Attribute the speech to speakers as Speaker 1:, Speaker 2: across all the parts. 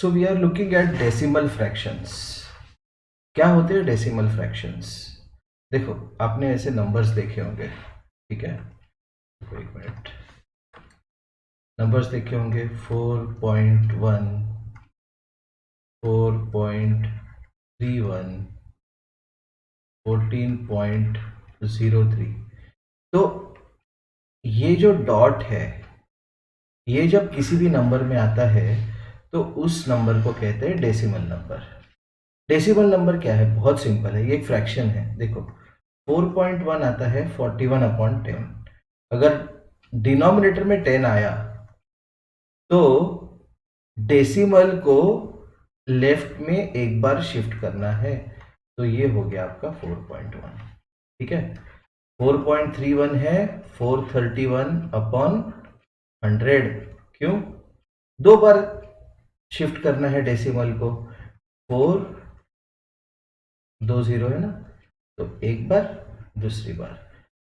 Speaker 1: So we are looking at decimal fractions. क्या होते हैं डेसिमल फ्रैक्शंस? देखो, आपने ऐसे नंबर्स देखे होंगे, ठीक है? एक मिनट, नंबर्स देखे होंगे 4.1, 4.31, 14.03। तो ये जो डॉट है, ये जब किसी भी नंबर में आता है तो उस नंबर को कहते हैं डेसिमल नंबर। डेसिमल नंबर क्या है? बहुत सिंपल है, ये एक फ्रैक्शन है। देखो, 4.1 आता है 41/10। अगर डिनोमिनेटर में 10 आया तो डेसिमल को लेफ्ट में एक बार शिफ्ट करना है, तो ये हो गया आपका 4.1। ठीक है, 4.31 है 431/100। क्यों? दो बार शिफ्ट करना है डेसिमल को, 4 2 0 है ना, तो एक बार, दूसरी बार,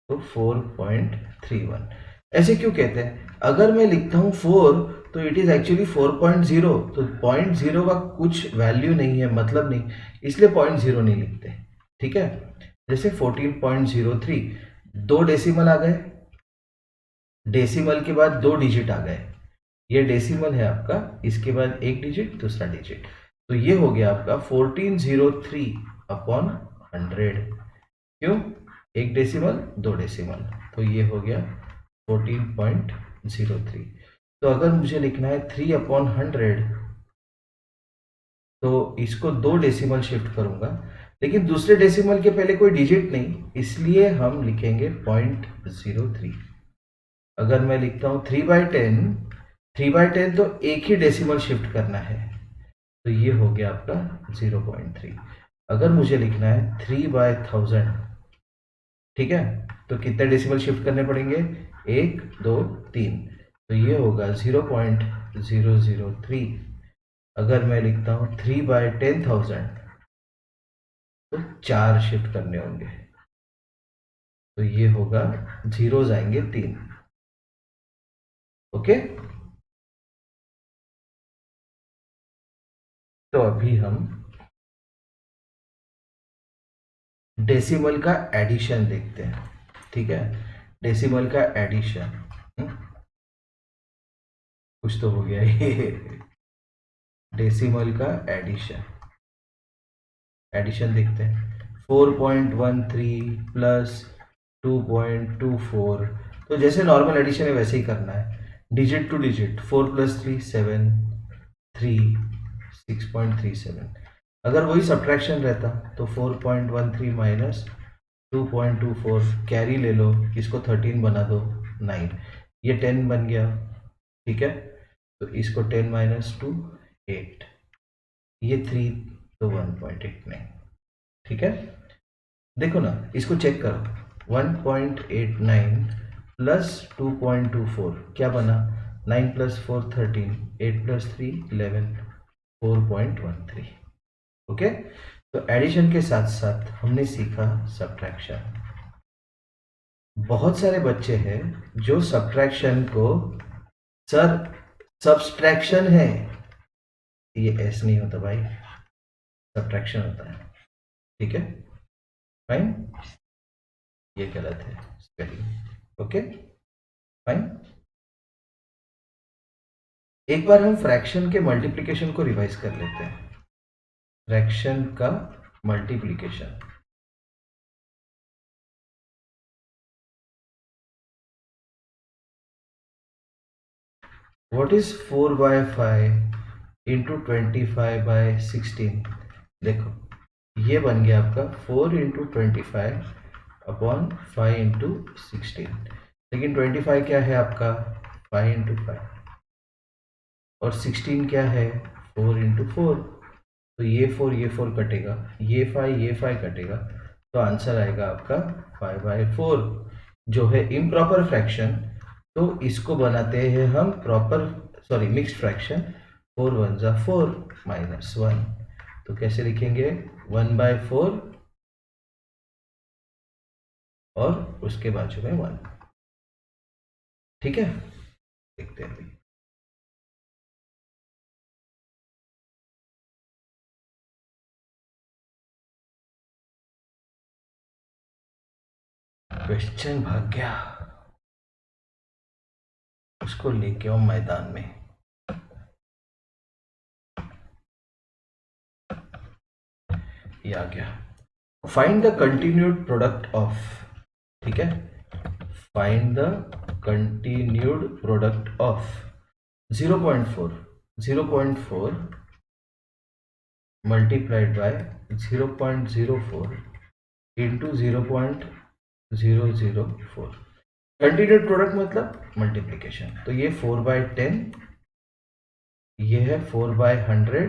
Speaker 1: तो 4.31। ऐसे क्यों कहते हैं? अगर मैं लिखता हूं 4 तो इट इज एक्चुअली 4.0, तो 0.0 का कुछ वैल्यू नहीं है, मतलब नहीं, इसलिए 0.0 नहीं लिखते। ठीक है, जैसे 14.03, दो डेसिमल आ गए, डेसिमल के बाद दो डिजिट आ गए, ये डेसिमल है आपका, इसके बाद एक डिजिट, दूसरा डिजिट, तो ये हो गया आपका 1403/100। क्यों? एक डेसिमल, दो डेसिमल, तो ये हो गया 14.03। तो अगर मुझे लिखना है 3/100, तो इसको दो डेसिमल शिफ्ट करूंगा, लेकिन दूसरे डेसिमल के पहले कोई डिजिट नहीं, इसलिए हम लिखेंगे 0.03। अगर मैं लिखता हूं 3/10, 3/10 तो एक ही डेसिमल शिफ्ट करना है, तो ये हो गया आपका 0.3। अगर मुझे लिखना है 3/1000, ठीक है, तो कितने डेसिमल शिफ्ट करने पड़ेंगे? 1 2 3, तो ये होगा 0.003। अगर मैं लिखता हूँ 3/10,000, तो 4 शिफ्ट करने होंगे, तो ये होगा, जीरोज आएंगे 3। ओके, तो अभी हम डेसिमल का एडिशन देखते हैं। ठीक है, डेसिमल का एडिशन, कुछ तो हो गया ये। डेसिमल का एडिशन, एडिशन देखते हैं। 4.13 प्लस 2.24, तो जैसे नॉर्मल एडिशन है वैसे ही करना है, डिजिट टू डिजिट। 4 + 3 7, 3 6.37। अगर वही सब्ट्रैक्शन रहता तो 4.13 माइनस 2.24, कैरी ले लो, इसको 13 बना दो, 9, ये 10 बन गया। ठीक है, तो इसको 10 माइनस 2 8, ये 3, तो 1.89। ठीक है, देखो ना, इसको चेक करो, 1.89 प्लस 2.24 क्या बना? 9 + 4 13, 8 + 3 11, 4.13। ओके, तो एडिशन के साथ साथ हमने सीखा सब्ट्रैक्शन। बहुत सारे बच्चे हैं जो सब्ट्रैक्शन को, सर सब्सट्रैक्शन है, ये एस नहीं होता भाई, सब्ट्रैक्शन होता है। ठीक है, फाइन, ये गलत है स्पेलिंग। Okay, fine. एक बार हम फ्रैक्शन के मल्टीप्लिकेशन को रिवाइज कर लेते हैं। फ्रैक्शन का मल्टीप्लिकेशन, व्हाट इज 4/5 इंटू 25/16? देखो, ये बन गया आपका 4 × 25/5 × 16, लेकिन 25 क्या है आपका? 5 × 5, और 16 क्या है? 4 × 4, तो ये 4 कटेगा, ये 5 कटेगा, तो आंसर आएगा आपका 5/4, जो है इम्प्रॉपर फ्रैक्शन। तो इसको बनाते हैं हम प्रॉपर, सॉरी, मिक्स्ड फ्रैक्शन। 4 1 ज़ा 4 -1, तो कैसे लिखेंगे? 1/4 और उसके बाजू में 1। ठीक है, देखते हैं अभी। क्वेश्चन भाग गया, उसको लेके आओ मैदान में। ये आ गया, find the continued product of, ठीक है, find the continued product of 0.4 multiplied by 0.04 into 0.004। Continued product मतलब मल्टीप्लीकेशन, तो ये 4/10, ये है 4/100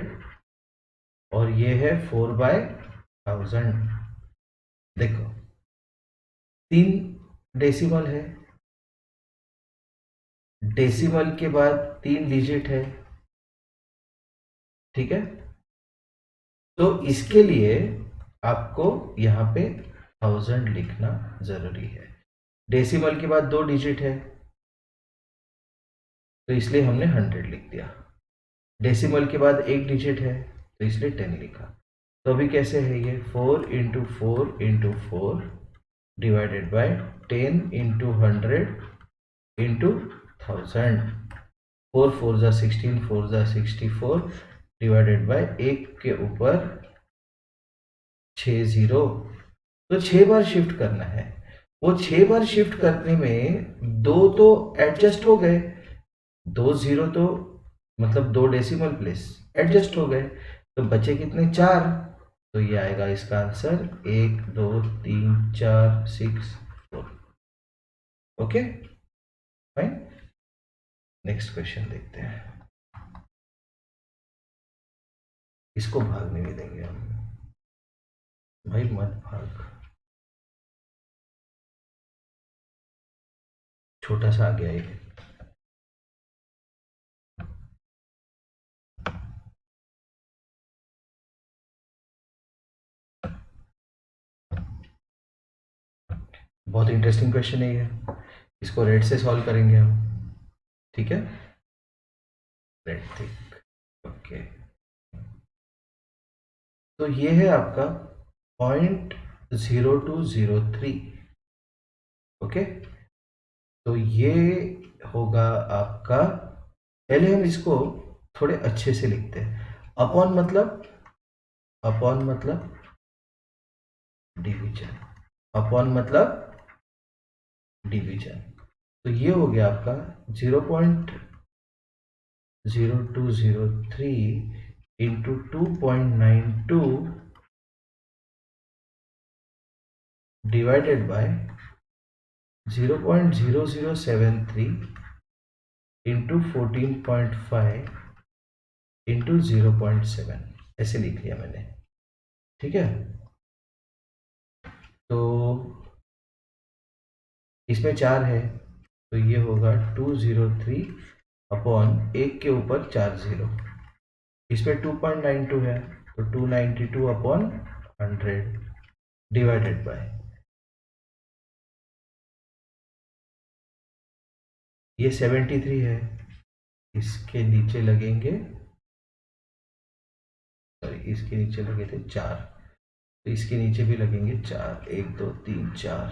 Speaker 1: और ये है 4/1000। देखो 3 डेसिमल है, डेसिमल के बाद 3 डिजिट है, ठीक है, तो इसके लिए आपको यहाँ पे 1000 लिखना जरूरी है। डेसिमल के बाद 2 डिजिट है, तो इसलिए हमने 100 लिख दिया। डेसिमल के बाद 1 डिजिट है, तो इसलिए 10 लिखा। तो अभी कैसे है ये 4 into 4 into 4 divided by 10 into 100 into 1000। 4 4 जा 16, 4 जा 64 डिवाइडेड बाय 1 के ऊपर 6 0। तो 6 बार शिफ्ट करना है। वो 6 बार शिफ्ट करने में 2 तो एडजस्ट हो गए, 2 0 तो मतलब 2 डेसिमल प्लेस एडजस्ट हो गए, तो बचे कितने 4। तो ये आएगा इसका answer 1 2 3 4 6 4। Okay fine, next question देखते हैं। इसको भागने नहीं देंगे हम, भाई मत भाग, छोटा सा आ गया ये। बहुत इंटरेस्टिंग क्वेश्चन है ये, इसको रेड से सॉल्व करेंगे हम, ठीक है, रेड थिक। ओके, तो ये है आपका 0.0203। ओके, तो ये होगा आपका, पहले हम इसको थोड़े अच्छे से लिखते हैं। अपॉन मतलब, अपॉन मतलब डिवीजन, अपॉन मतलब डिवीजन। तो ये हो गया आपका 0.0203 into 2.92 divided by 0.0073 into 14.5 into 0.7, ऐसे लिख लिया मैंने, ठीक है। तो इसमें 4 है, तो ये होगा 203 अपॉन 1 के ऊपर 4 0। इसमें 2.92 है, तो 292 अपॉन 100 डिवाइडेड बाय, ये 73 है, इसके नीचे लगेंगे, सॉरी इसके नीचे लगे थे 4, तो इसके नीचे भी लगेंगे 4, 1 2 3 4।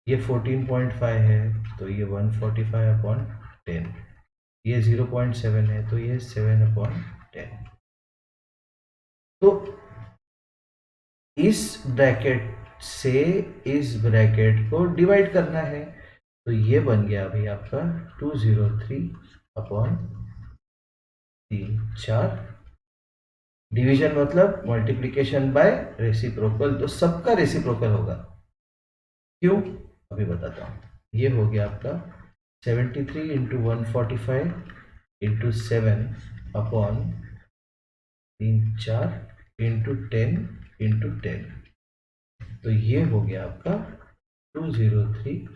Speaker 1: ये 14.5 है, तो ये 145 अपॉन 10। ये 0.7 है, तो ये 7 अपॉन 10। तो इस ब्रैकेट से इस ब्रैकेट को डिवाइड करना है, तो ये बन गया अभी आपका 203 अपॉन 3 4। डिवीजन मतलब मल्टीप्लिकेशन बाय रेसिप्रोकल, तो सबका रेसिप्रोकल होगा। क्यों, अभी बताता हूँ। ये हो गया आपका 73 into 145 into 7 upon 3 4 into 10 into 10, तो ये हो गया आपका 203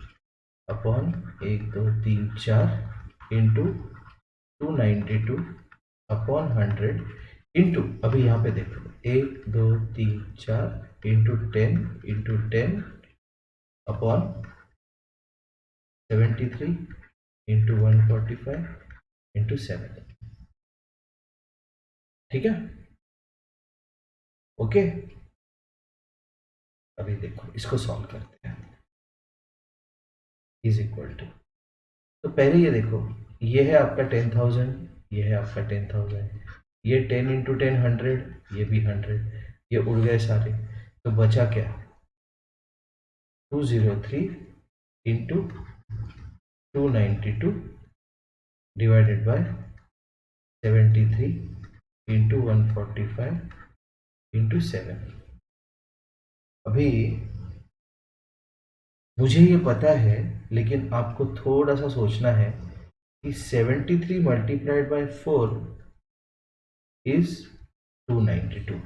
Speaker 1: अपॉन 1 2 3 4 इंटू 292 अपॉन 100 इंटू, अभी यहाँ पे देखो 1 2 3 4 into 10 into 10 upon 73 into 145 into 7, ठीक है। ओके, अभी देखो इसको सॉल्व करते हैं। इज इक्वल टू, तो पहले ये देखो, ये है आपका 10,000, ये है आपका 10,000, ये 10 इंटू 10 100, ये भी 100, ये उड़ गए सारे, तो बचा क्या, 203 into 292 divided by 73 into 145 into 7। अभी मुझे ये पता है, लेकिन आपको थोड़ा सा सोचना है कि 73 मल्टीप्लाइड बाय 4 इज 292,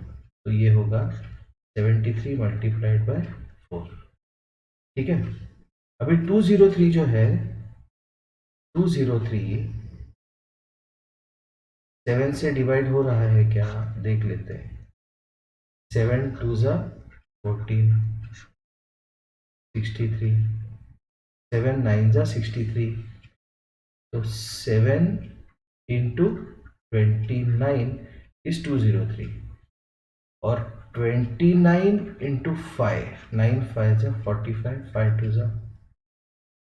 Speaker 1: तो ये होगा 73 मल्टीप्लाइड बाय 4। ठीक है, अभी 203 जो है, 203 7 से डिवाइड हो रहा है क्या, देख लेते हैं। 7 टू ज़ा 14, 63, 7 9 ज़ा 63, तो 7 इंटू 29 इज 203, और 29 इंटू 5, 9 5 ज़ा 45, 5 टू ज़ा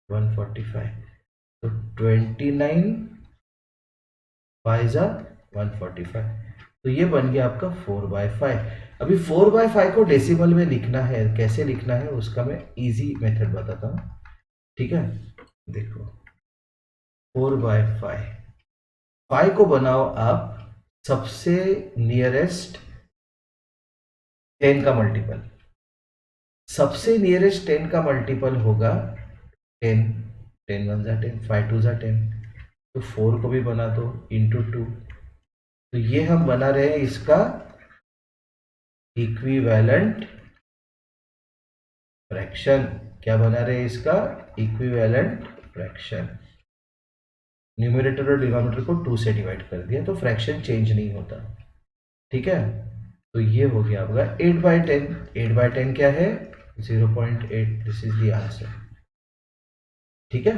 Speaker 1: 145, तो 29 5 ज़ा 145, तो ये बन गया आपका 4/5। अभी 4/5 को डेसिमल में लिखना है, कैसे लिखना है उसका मैं इजी मेथड बताता हूँ। ठीक है, देखो 4/5, 5 को बनाओ आप सबसे नियरेस्ट 10 का मल्टीपल, सबसे नियरेस्ट 10 का मल्टीपल होगा 10, 10 1 ज़ा 10, 5 2 ज़ा 10, तो 4 को भी बना दो इंटू 2, तो ये हम बना रहे हैं इसका इक्विवेलेंट फ्रैक्शन। क्या बना रहे हैं इसका इक्विवेलेंट फ्रैक्शन। न्यूमरेटर और डिनोमिनेटर को 2 से डिवाइड कर दिया, तो फ्रैक्शन चेंज नहीं होता। ठीक है, तो ये हो गया आपका 8/10। 8/10 क्या है, 0.8, दिस इज द आंसर। ठीक है,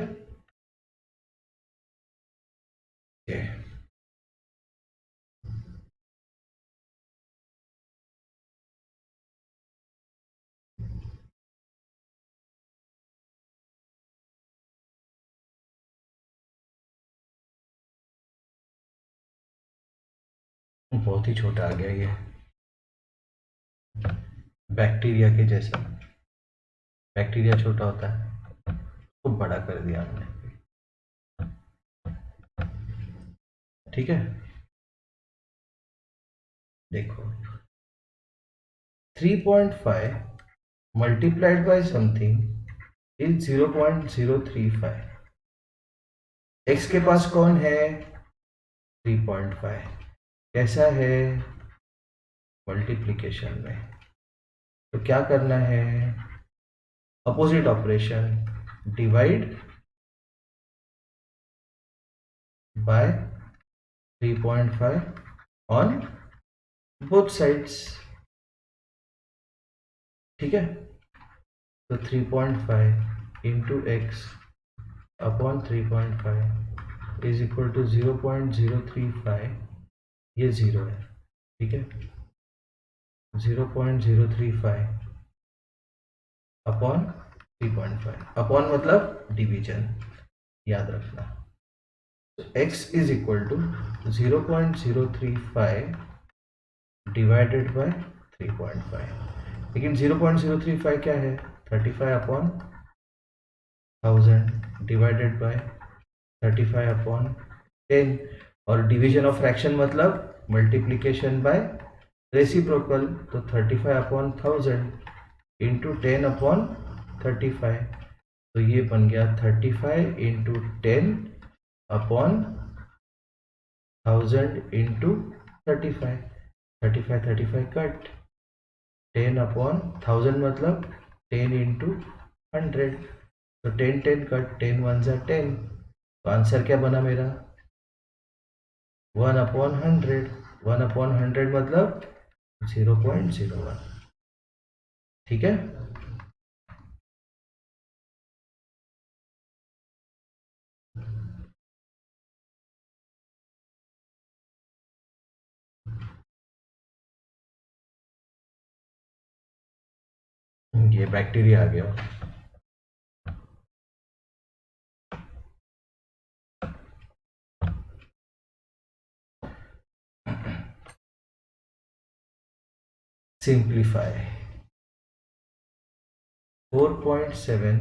Speaker 1: okay. बहुत ही छोटा आ गया ये, बैक्टीरिया के जैसा। बैक्टीरिया छोटा होता है, तो बड़ा कर दिया हमने। ठीक है, देखो 3.5 multiplied by something is 0.035। X के पास कौन है, 3.5, कैसा है, मल्टीप्लिकेशन में, तो क्या करना है, opposite operation, divide by 3.5 on both sides. ठीक है, तो 3.5 into x upon 3.5 is equal to 0.035, ये जीरो है। ठीक है, 0.035 अपॉन 3.5, अपॉन मतलब डिवीजन, याद रखना। तो x is equal to 0.035 divided by 3.5, लेकिन 0.035 क्या है, 35 अपॉन 1000 डिवाइडेड बाय 35 अपॉन 10, और डिवीजन ऑफ फ्रैक्शन मतलब मल्टीप्लिकेशन बाय रेसिप्रोकल, तो 35 अपॉन 1000 इंटू 10 अपॉन 35, तो ये बन गया 35 into 10 upon 1000 into 35, 35 cut, 10 upon 1000 मतलब 10 इंटू 100, तो 10 10 कट, 10 1 ज़ा 10, तो आंसर क्या बना मेरा, 1/100। 1/100 मतलब 0.01। ठीक है, ये बैक्टीरिया आ गया। Simplify 4.7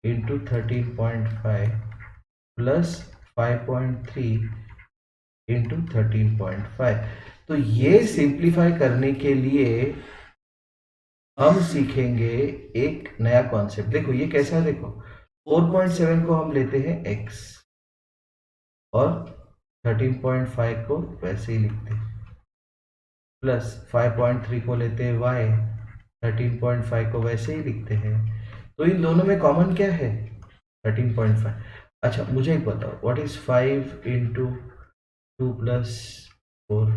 Speaker 1: into 13.5 plus 5.3 into 13.5। तो ये सिंप्लीफाई करने के लिए हम सीखेंगे एक नया कॉन्सेप्ट। देखो ये कैसा है, देखो 4.7 को हम लेते हैं x और 13.5 को वैसे ही लिखते हैं, प्लस 5.3 को लेते हैं y, 13.5 को वैसे ही लिखते हैं। तो इन दोनों में कॉमन क्या है? 13.5। अच्छा मुझे एक बताओ, what is 5 into 2 plus 4?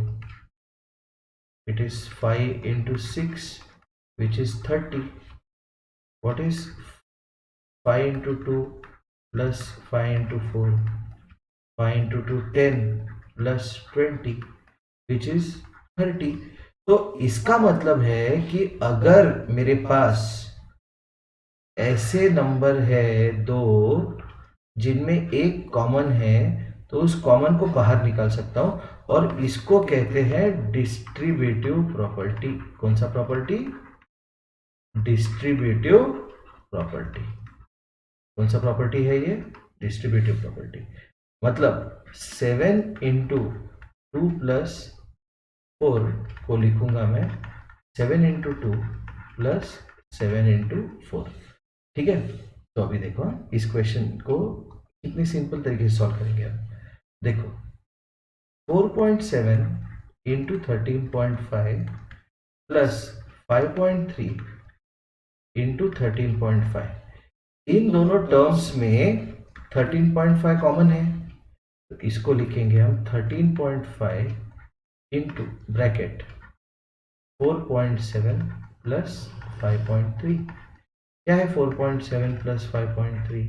Speaker 1: It is 5 into 6 which is 30. What is 5 into 2 plus 5 into 4? 5 into 2 10 plus 20 which is 30. तो इसका मतलब है कि अगर मेरे पास ऐसे नंबर है दो जिनमें एक कॉमन है, तो उस कॉमन को बाहर निकाल सकता हूं, और इसको कहते हैं डिस्ट्रीब्यूटिव प्रॉपर्टी। कौन सा प्रॉपर्टी? Distributive property. कौन सा प्रॉपर्टी है ये? Distributive property. मतलब 7 इंटू 2 प्लस 4 को लिखूंगा मैं 7 इंटू 2 प्लस 7 इंटू 4। ठीक है, तो अभी देखो इस क्वेश्चन को कितनी सिंपल तरीके से सॉल्व करेंगे हम। देखो 4.7 इंटू 13.5 प्लस 5.3 इंटू 13.5, इन दोनों टर्म्स में 13.5 कॉमन है, तो इसको लिखेंगे हम 13.5 इंटू ब्रैकेट 4.7 प्लस 5.3। क्या है 4.7 प्लस 5.3?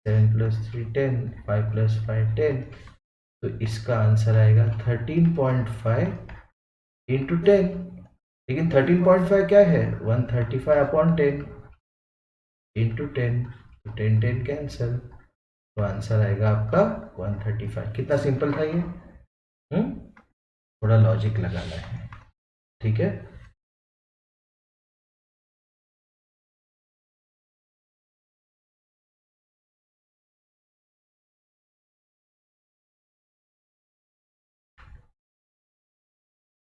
Speaker 1: 7 plus 3 10, 5 plus 5 10। तो इसका आंसर आएगा 13.5 इंटू 10। लेकिन 13.5 क्या है? 135 अपॉन 10 इंटू 10, तो 10 10 कैंसल, तो आंसर आएगा आपका 135। कितना सिंपल था ये? थोड़ा लॉजिक लगाना है, ठीक है।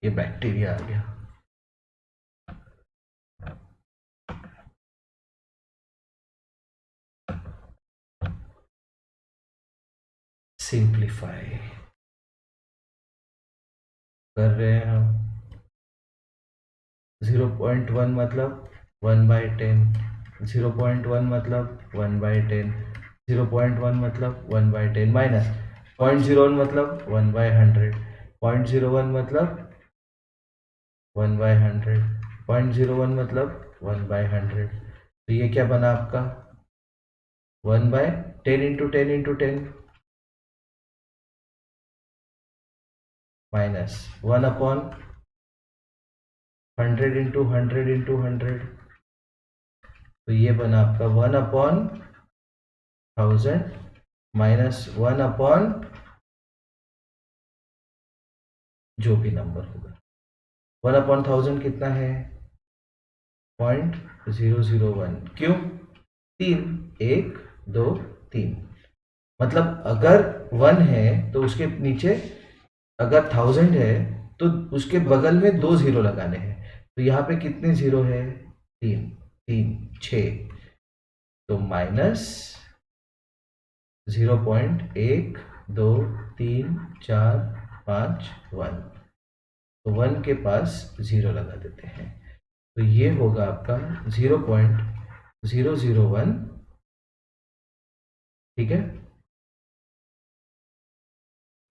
Speaker 1: ये बैक्टीरिया आ गया। सिंप्लीफाई कर रहे हैं हम। 0.1 मतलब 1/10, 0.1 मतलब 1/10, 0.1 मतलब 1/10 माइनस 0.01 मतलब 1/100, 0.01 मतलब 1/100, 0.01 मतलब 1/100। तो ये क्या बना आपका? 1/10 into 10 into 10 minus 1 upon 100 into 100 into 100। तो ये बना आपका 1 अपॉन 1000 माइनस 1 अपॉन जो भी नंबर होगा। 1 अपॉन 1000 कितना है? 0.001। क्यों? 3, 1 2 3। मतलब अगर 1 है तो उसके नीचे, अगर 1000 है तो उसके बगल में 2 जीरो लगाने हैं। तो यहाँ पे कितने जीरो है? 3 3 6। तो माइनस 0.1 2 3 4 5 1। तो 1 के पास जीरो लगा देते हैं, तो ये होगा आपका 0.001। ठीक है,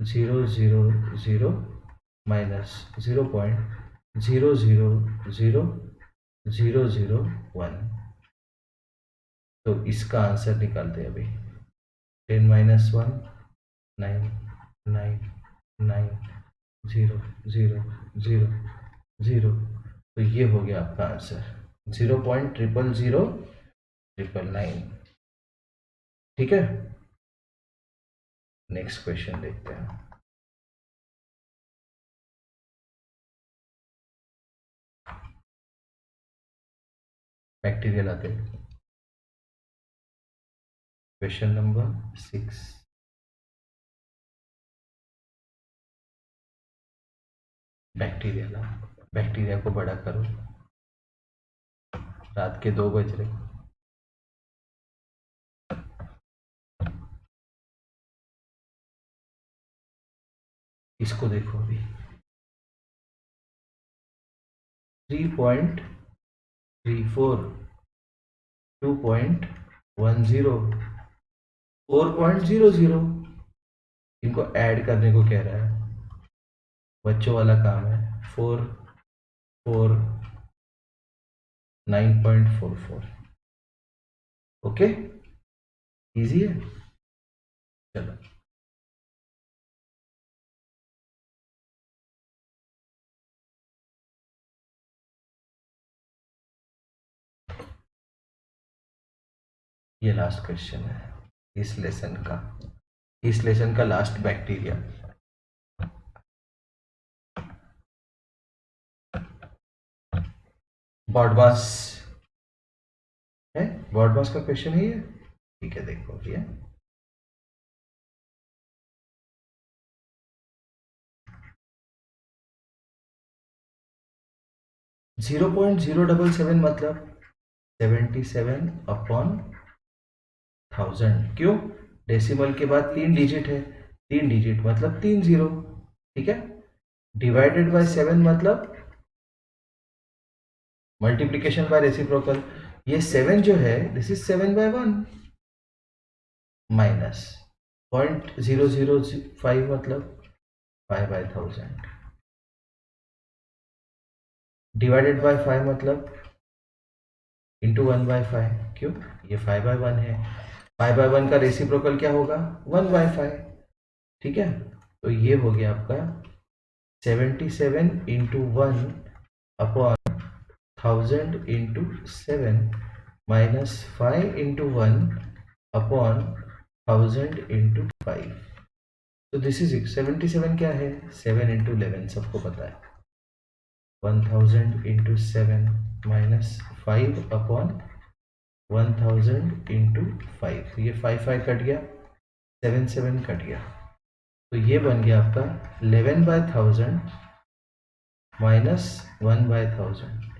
Speaker 1: 000 माइनस 0.0000001। तो इसका आंसर निकालते हैं अभी। 10 माइनस 1 9 9 9 0 0 0 0। तो ये हो गया आपका आंसर 0.00009। ठीक है, नेक्स्ट क्वेश्चन देखते हैं। बैक्टीरियल आते हैं। Question number 6, bacteria. बैक्टीरिया को बड़ा करो। रात के 2 बज रहे। इसको देखो अभी 3.34, 2.10, 4.00। इनको ऐड करने को कह रहा है, बच्चों वाला काम है। 9.44। ओके, इजी है। चलो ये लास्ट क्वेश्चन है इस लेसन का लास्ट बैक्टीरिया। बॉडमास है, बॉडमास का क्वेश्चन है ये। ठीक है, देखो भैया, जीरो 0.077 मतलब 77/1000। क्यों? डेसिमल के बाद 3 डिजिट है, 3 डिजिट मतलब 3 जीरो। ठीक है, डिवाइडेड बाय 7 मतलब मल्टीप्लीकेशन बाय रेसिप्रोकल। ये 7 जो है, दिस इज 7/1 माइनस 0.005 मतलब 5/1000 डिवाइडेड बाय 5 मतलब इंटू 1/5। क्यों? ये 5/1 है, 5/1 का रेसिप्रोकल क्या होगा? 1/5। ठीक है, तो ये हो गया आपका 77 into 1 upon 1000 into 7 minus 5 into 1 upon 1000 into 5। तो दिस इज 77 क्या है? 7 इंटू 11 सबको पता है। 1000 इंटू 7 माइनस 5 अपॉन 1000 इंटू 5। ये 5 कट गया, 7 कट गया, तो ये बन गया आपका 11/1000 माइनस 1/1000।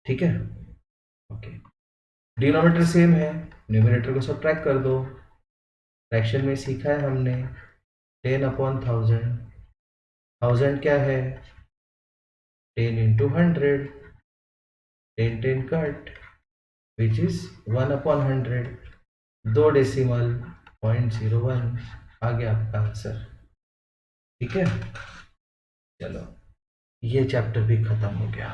Speaker 1: ठीक है, ओके। डिनोमिनेटर सेम है, न्यूमरेटर को सब्ट्रैक्ट कर दो। फ्रैक्शन में सीखा है हमने 10/1000। 1000 क्या है? 10 into 100, 10 cut which is 1/100। 2 decimal 0.01 आ गया आपका आंसर। ठीक है, चलो ये चैप्टर भी खत्म हो गया।